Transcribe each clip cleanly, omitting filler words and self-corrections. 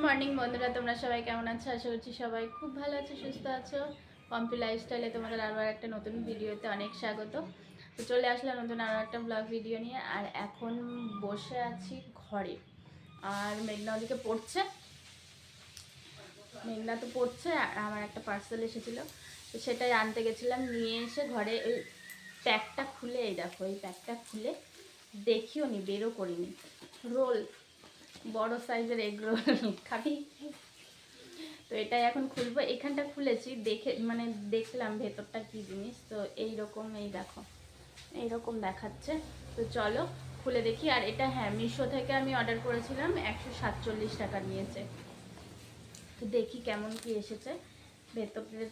Morning বন্ধুরা, তোমরা সবাই কেমন আছো? আশা করছি সবাই খুব ভালো আছো, সুস্থ আছো। পম্পি লাইফস্টাইলে তোমাদের আবার একটা নতুন ভিডিওতে অনেক স্বাগত। তো চলে আসলাম নতুন আরও একটা ব্লগ ভিডিও নিয়ে। আর এখন বসে আছি ঘরে, আর মেঘনা ওদিকে পড়ছে। মেঘনা তো পড়ছে, আর আমার একটা পার্সেল এসেছিলো, তো সেটাই আনতে গেছিলাম। নিয়ে এসে ঘরে এই প্যাকটা খুলে, এই দেখো এই প্যাকটা খুলে দেখিও নি, বেরও করিনি। রোল, বড় সাইজের এগ রোল খাবি? তো এটাই এখন খুলবো। এখানটা খুলেছি, দেখে মানে দেখলাম ভেতরটা কি জিনিস। তো এইরকম, এই দেখো এইরকম দেখাচ্ছে। তো চলো খুলে দেখি। আর এটা হ্যাঁ, মিশো থেকে আমি অর্ডার করেছিলাম, 147 টাকা নিয়েছে। তো দেখি কেমন কি এসেছে ভেতরের।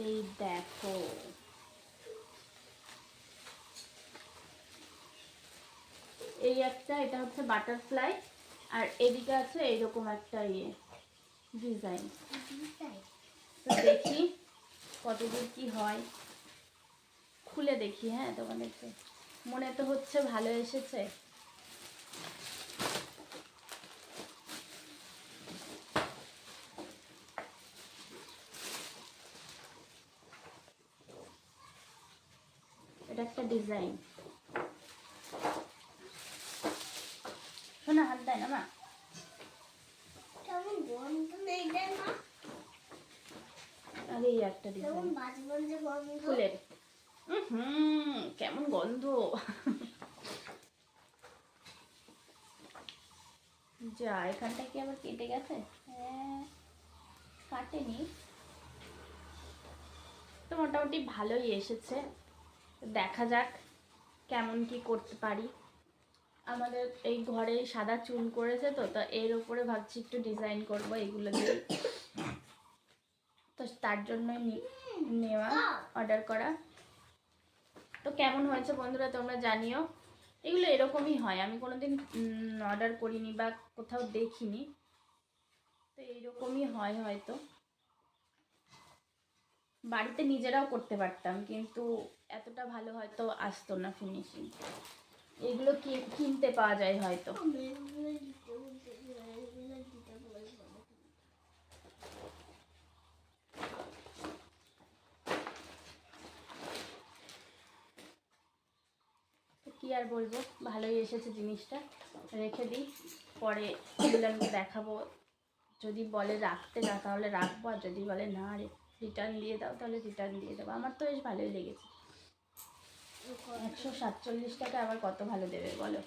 এই দেখো, এই একটা, এটা হচ্ছে বাটারফ্লাই, আর এদিকে আছে এইরকম একটা ডিজাইন। তো দেখি কতদূর কি হয়, খুলে দেখি। হ্যাঁ, তোমাদেরকে মনে তো হচ্ছে ভালো এসেছে। এটা একটা ডিজাইন। শোনা, হাত দেয় না মা। আর এই একটা ডিজাইন ফুলের। কেমন গন্ধ! যা, এখানটা কি আবার কেটে গেছে? হ্যাঁ, কাটেনি তো, মোটামুটি ভালোই এসেছে। দেখা যাক কেমন কি করতে পারি। আমাদের এই ঘরে সাদা চুন করেছে, তো এর উপরে ভাবছি একটু ডিজাইন করবো এগুলো দিয়ে। তো তার জন্যই নেওয়া, অর্ডার করা। তো কেমন হয়েছে বন্ধুরা তোমরা জানিও। এগুলো এরকমই হয়, আমি কোনোদিন অর্ডার করিনি বা কোথাও দেখিনি। তো এইরকমই হয় হয়তো। বাড়িতে নিজেরাও করতে পারতাম, কিন্তু এতটা ভালো হয়তো আসতো না ফিনিশিং। এগুলো কিনতে পাওয়া যায় হয়তো। কি আর বলবো, ভালোই এসেছে জিনিসটা। রেখে দিই, পরে এগুলো দেখাবো। যদি বলে রাখতে না, তাহলে রাখবো। আর যদি বলে না রিটার্ন দিয়ে দাও, তাহলে রিটার্ন দিয়ে দেবো। আমার তো বেশ ভালোই লেগেছে। 147 টাকা আবার কত ভালো দেবে বলো?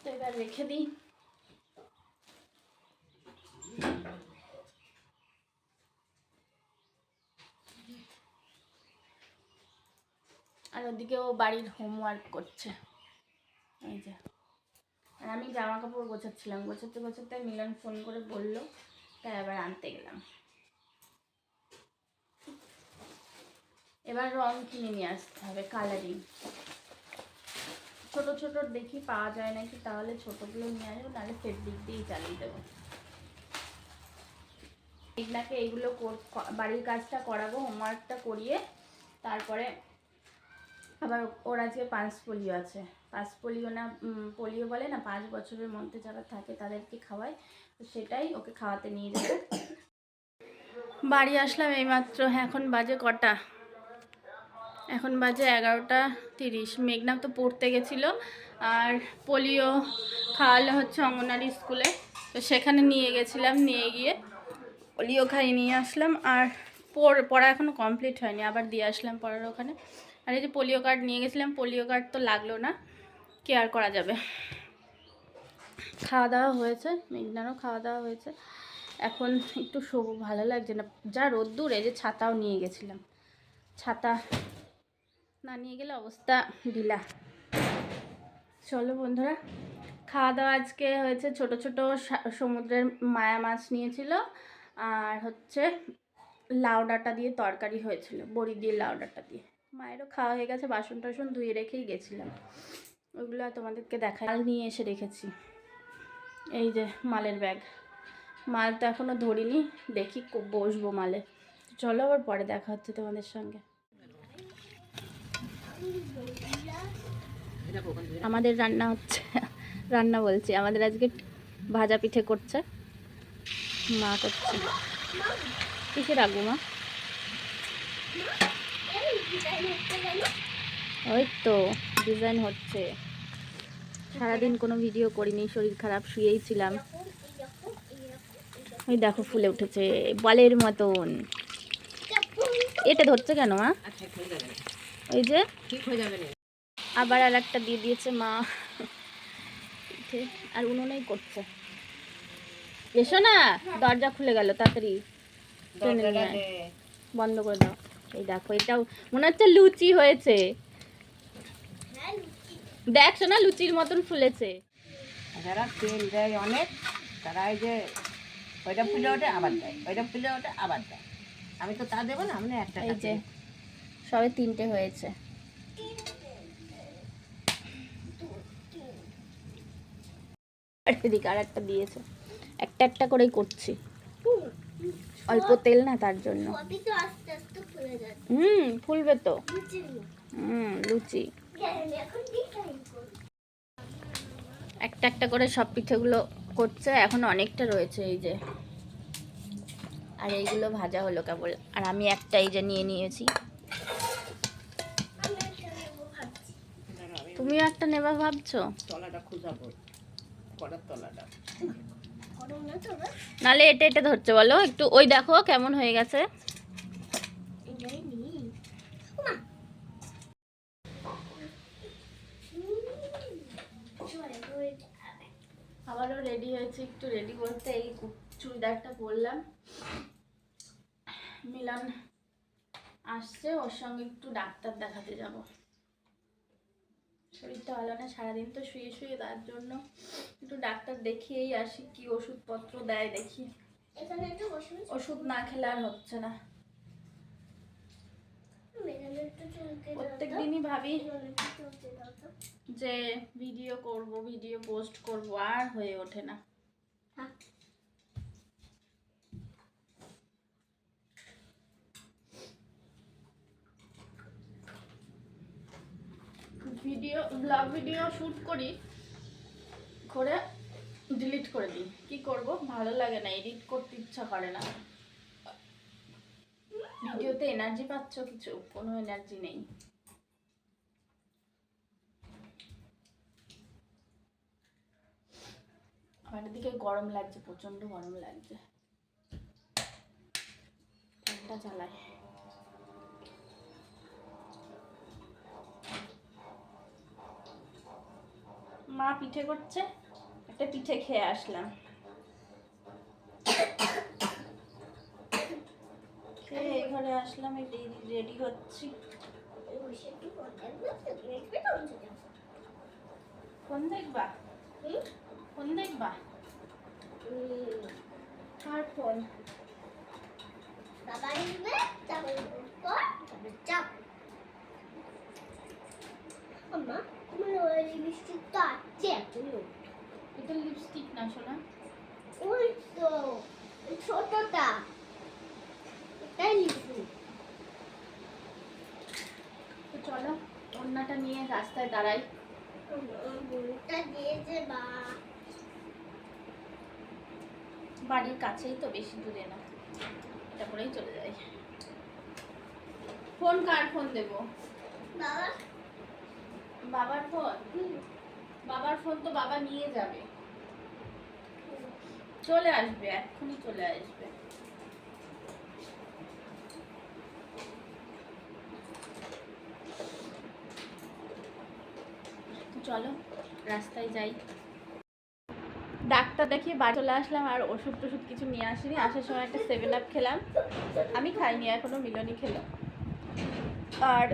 তো এবার রেখে দিই। আর ওদিকে ও বাড়ির হোমওয়ার্ক করছে, এই যে। আর আমি জামা কাপড় গোছাচ্ছিলাম, গোছাতে গোছাতে মিলন ফোন করে বললো, তাই আবার আনতে গেলাম। এবার রং কিনে নিয়ে আসতে হবে, কালারিং। ছোট ছোট দেখি পাওয়া যায় নাকি, তাহলে ছোটগুলো নিয়ে আসবো, নাহলে ফেব্রিক দিয়েই চালিয়ে দেবো। মেঘনাকে এইগুলো বাড়ির কাজটা করাবো, হোমওয়ার্কটা করিয়ে তারপরে আবার ওর আজকে 5 পোলিও আছে। 5 পোলিও না, পোলিও বলে না, 5 বছরের মধ্যে যারা থাকে তাদেরকে খাওয়ায়। তো সেটাই ওকে খাওয়াতে নিয়ে যাবে। বাড়ি আসলাম এইমাত্র। এখন বাজে কটা? এখন বাজে 11:30। মেঘনা তো পড়তে গেছিলো, আর পোলিও খাওয়ালে হচ্ছে অঙ্গনারী স্কুলে, তো সেখানে নিয়ে গেছিলাম। নিয়ে গিয়ে পোলিও খাইয়ে নিয়ে আসলাম। আর পড়া এখনও কমপ্লিট হয়নি, আবার দিয়ে আসলাম পড়ার ওখানে। আর এই যে পোলিও কার্ড নিয়ে গেছিলাম, পোলিও কার্ড তো লাগলো না, কি আর করা যাবে। খাওয়া দাওয়া হয়েছে, মেঘনারও খাওয়া দাওয়া হয়েছে। এখন একটু শোবো, ভালো লাগছে না, যা রোদ্দুর। এই যে ছাতাও নিয়ে গেছিলাম, ছাতা না নিয়ে গেলে অবস্থা ঢিলা। চলো বন্ধুরা, খাওয়া দাওয়া আজকে হয়েছে ছোট ছোট সমুদ্রের মায়া মাছ নিয়েছিল, আর হচ্ছে লাউ ডাঁটা দিয়ে তরকারি হয়েছিল, বড়ি দিয়ে লাউ ডাঁটা দিয়ে। মায়েরও খাওয়া হয়ে গেছে, বাসন টাসন ধুয়ে রেখেই গেছিলাম, ওইগুলো আর তোমাদেরকে দেখাই। মাল নিয়ে এসে রেখেছি, এই যে মালের ব্যাগ। মাল তো এখনও ধরিনি, দেখি বসবো মালে। চলো আবার পরে দেখা হচ্ছে তোমাদের সঙ্গে। আমাদের রান্না হচ্ছে, রান্না বলছি, আমাদের আজকে ভাজা পিঠে করছে মা, করছে। কিসে রাখবো মা? ওই তো ডিজাইন হচ্ছে। সারাদিন কোনো ভিডিও করিনি, শরীর খারাপ, শুয়েই ছিলাম। ওই দেখো ফুলে উঠেছে বলের মতন। এটা ধরছে কেন মা? ওই যে আবার আর একটা দিয়ে দিয়েছে মা, আর উনুনেই করছে। এসো না, দরজা খুলে গেল, তাড়াতাড়ি বন্ধ করে দাও। এই দেখো, এটাও মনে হচ্ছে লুচি হয়েছে। দেখছো না, লুচির মতন ফুলেছে। যারা তেল দেয় অনেক, তারা এই যে ওইটা ফুলে ওঠে আবার দেয়, ওইটা ফুলে ওঠে আবার দেয়। আমি তো তা দেবো না, আমি একটা। এই যে সবে 3টে হয়েছে। এদিকে আর একটা দিয়েছে, একটা একটা করেই করছি, অল্প তেল না তার জন্য। ফুলবে তো। লুচি একটা একটা করে সব পিঠেগুলো করছে, এখন অনেকটা রয়েছে এই যে। আর এইগুলো ভাজা হলো কেবল, আর আমি একটা এই যে নিয়ে নিয়েছি। তুমিও একটা নেবা ভাবছো? তলাটা খুঁজাবো, কড়ার তলাটা। নালে এটা এটা ধরছে বলো একটু, ওই দেখো কেমন হয়ে গেছে। আবারও রেডি হয়েছে, একটু রেডি করতে এই চুড়িদারটা পরলাম। মিলন আসছে, ওর সঙ্গে একটু ডাক্তার দেখাতে যাব। শরীরটা ভালো না, সারাদিন তো শুয়ে শুয়ে, তার জন্য একটু ডাক্তার দেখিয়েই আসি, কি ওষুধপত্র দেয় দেখি। ওষুধ না খেলে আর হচ্ছে না। প্রত্যেক দিনই ভাবি যে ভিডিও করব, ভিডিও পোস্ট করব, আর হয়ে ওঠে না। ব্লগ ভিডিও শুট করি, করে ডিলিট করে দিই। কি করব, ভালো লাগে না, এডিট করতে ইচ্ছা করে না। ভিডিওতে এনার্জি পাচ্ছ কিছু? কোনো এনার্জি নেই। আমার দিকে গরম লাগছে, প্রচন্ড গরম লাগছে, ফ্যানটা চালায়। মা পিঠে করছে, একটা পিঠে খেয়ে আসলাম। খেয়ে ঘরে আসলাম, রেডি হচ্ছি। ফোন দেখবা? ফোন দেখবা? আর ফোন এটা লিপস্টিক না শোনা, ওই তো ছোটটা, এটাই লিপস্টিক। তো চলো ওড়নাটা নিয়ে রাস্তায় দাঁড়াই। বোনটা দিয়েছে বা, বাড়ির কাছেই তো, বেশি দূরে না, এটা করেই চলে যাই। ফোন কার ফোন দেবো? বাবা, বাবার ফোন? বাবার ফোন তো বাবা নিয়ে যাবে, চলে আসবে, এক্ষুনি চলে আসবে। চলো রাস্তায় যাই। ডাক্তার দেখিয়ে বাড়ি চলে আসলাম, আর ওষুধ টষুধ কিছু নিয়ে আসিনি। আসার সময় একটা 7 আপ খেলাম, আমি খাইনি এখনো, মিলনই খেলো। আর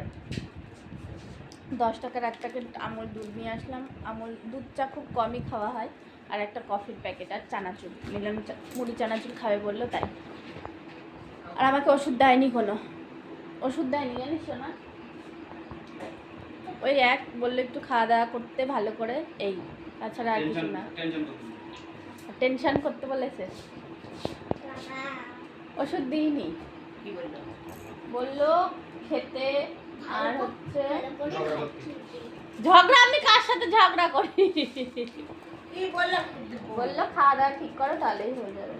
10 টাকার এক প্যাকেট আমুল দুধ নিয়ে আসলাম। আমুল দুধ চা খুব কমই খাওয়া হয়, আর একটা কফির প্যাকেট, আর চানাচুর। মিলন মুড়ি চানাচুর খাবে বললো তাই। আর আমাকে ওষুধ দেয়নি, কোনো ওষুধ দেয়নি, জানিস না। ওই এক বললো একটু খাওয়া দাওয়া করতে ভালো করে, এই তাছাড়া আর কিছু না। টেনশন করতে বলেছে, বাবা ওষুধ দিইনি, কি বললো? বললো খেতে আর হচ্ছে ভালো করে খাচ্ছি। ঝগড়া। আমি কার সাথে ঝগড়া করি? কি বললো? বললো খাওয়া দাওয়া ঠিক করো তাহলেই হয়ে যাবে।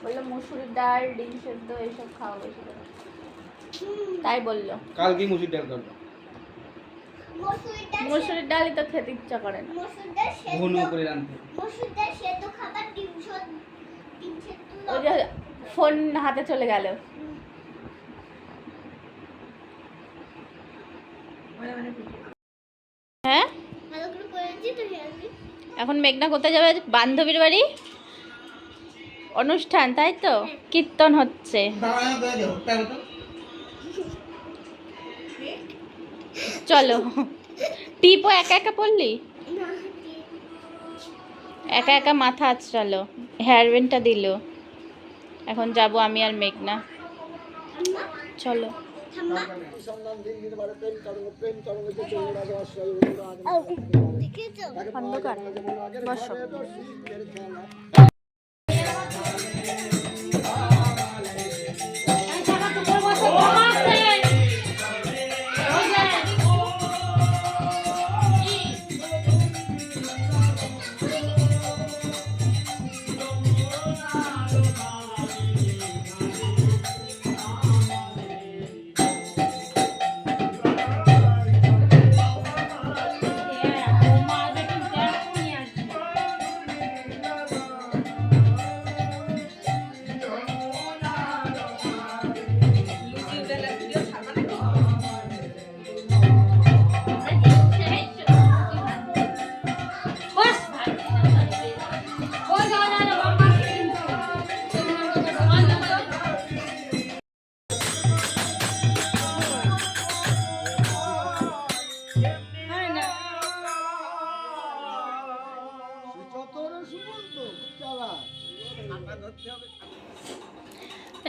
বললো মুসুরির ডাল, ডিম সেদ্ধ এইসব খাওয়া বেশি করে, তাই বললো। কাল কি মুসুর ডাল করবো? মুসুরির ডালই তো খেতে ইচ্ছা করে না। ঘন করে রাঁধতে। মসুরটা সেদ্ধ খাবার ডিম সেদ্ধ ওই যে ফোন হাতে চলে গেল। হ্যাঁ, ভালো করে করেছি তো হেয়ারবি। এখন মেঘনা কোথায় যাবে? বান্ধবীর বাড়ি অনুষ্ঠান, তাই তো? কীর্তন হচ্ছে। চলো। টিপও একা একা পড়লি, না একা একা মাথা আঁচড়ালো, হেয়ার ব্যান্ডটা দিল। এখন যাব আমি আর মেঘনা। ঠাম্মা চলো। ঠাম্মা দেখেছো? অন্ধকার, বসো।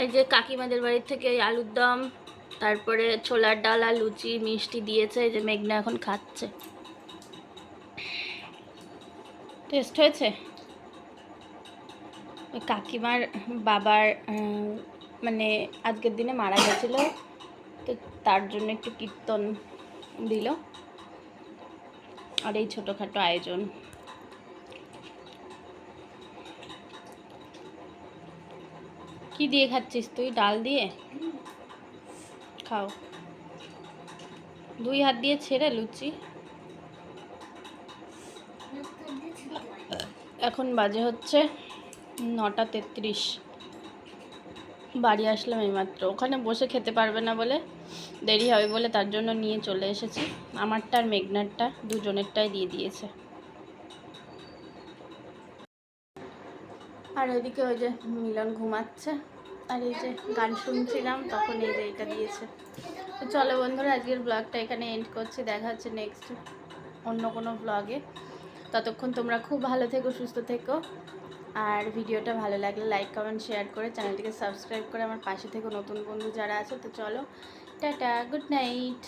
এই যে কাকিমাদের বাড়ির থেকে ওই আলুর দম, তারপরে ছোলার ডাল আর লুচি মিষ্টি দিয়েছে। এই যে মেঘনা এখন খাচ্ছে। টেস্ট হয়েছে? ওই কাকিমার বাবার মানে আজকের দিনে মারা গেছিলো, তো তার জন্য একটু কীর্তন দিল আর এই ছোটোখাটো আয়োজন। কি দিয়ে খাচ্ছিস তুই? ডাল দিয়ে খাও, দুই হাত দিয়ে ছেড়ে লুচি। এখন বাজে হচ্ছে 9:33। বাড়ি আসলাম এইমাত্র। ওখানে বসে খেতে পারবে না বলে, দেরি হবে বলে তার জন্য নিয়ে চলে এসেছি। আমারটা আর মেঘনারটা দুজনেরটাই দিয়ে দিয়েছে। আর ওইদিকে ওই যে মিলন ঘুমাচ্ছে, আর এই যে গান শুনছিলাম তখন এই যে এটা দিয়েছে। তো চলো বন্ধুরা, আজকের ব্লগটা এখানে এন্ড করছি। দেখা হচ্ছে নেক্সট অন্য কোনো ব্লগে। ততক্ষণ তোমরা খুব ভালো থেকো, সুস্থ থেকো। আর ভিডিওটা ভালো লাগলে লাইক কমেন্ট শেয়ার করে চ্যানেলটিকে সাবস্ক্রাইব করে আমার পাশে থেকো, নতুন বন্ধু যারা আছে। তো চলো, টাটা, গুড নাইট।